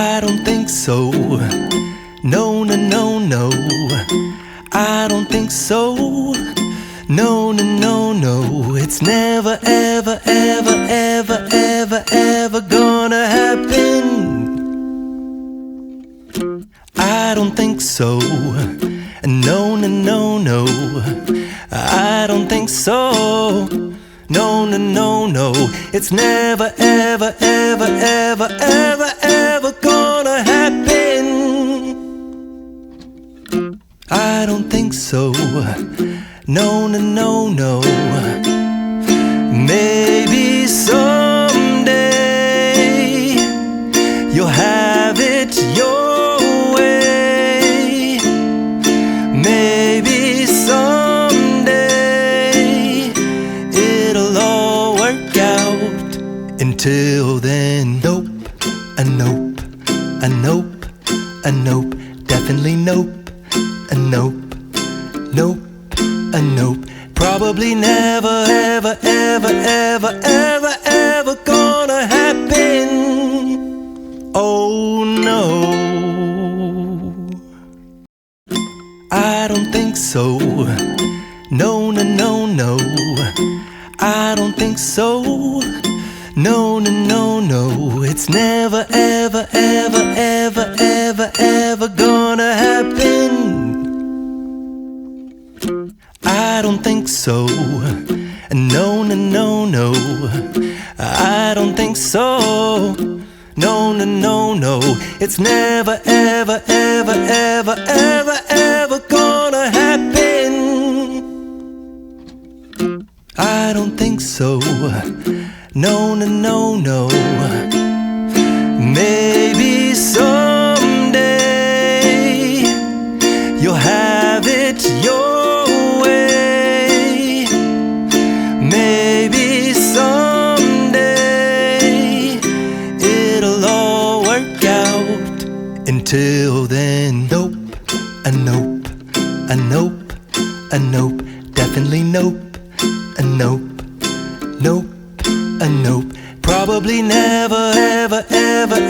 I don't think so. No, no, no, no. I don't think so. No, no, no, no. It's never, ever, ever, ever, ever, ever gonna happen. I don't think so. No, no, no, no. I don't think so. No, no, no, no. It's never, ever, ever, ever, ever, ever gonna happen. I don't think so. No, no, no, no. Maybe someday you'll have it your way. Maybe someday it'll all work out. Until then, nope, a nope, a nope, a nope, definitely nope, a nope, nope, a nope. Probably never, ever, ever, ever, ever, ever gonna happen. Oh no, I don't think so. No, no, no, no. I don't think so. No, no, no, no. It's never, ever, ever, ever, ever, ever gonna happen. I don't think so. No, no, no, no. I don't think so. No, no, no, no. It's never, ever, ever, ever, ever, ever gonna happen. I don't think so. No, no, no, no. Maybe someday you'll have it your way. Maybe someday it'll all work out. Until then, nope, a nope, a nope, a nope, definitely nope, a nope, nope, a nope. Probably never, ever, ever,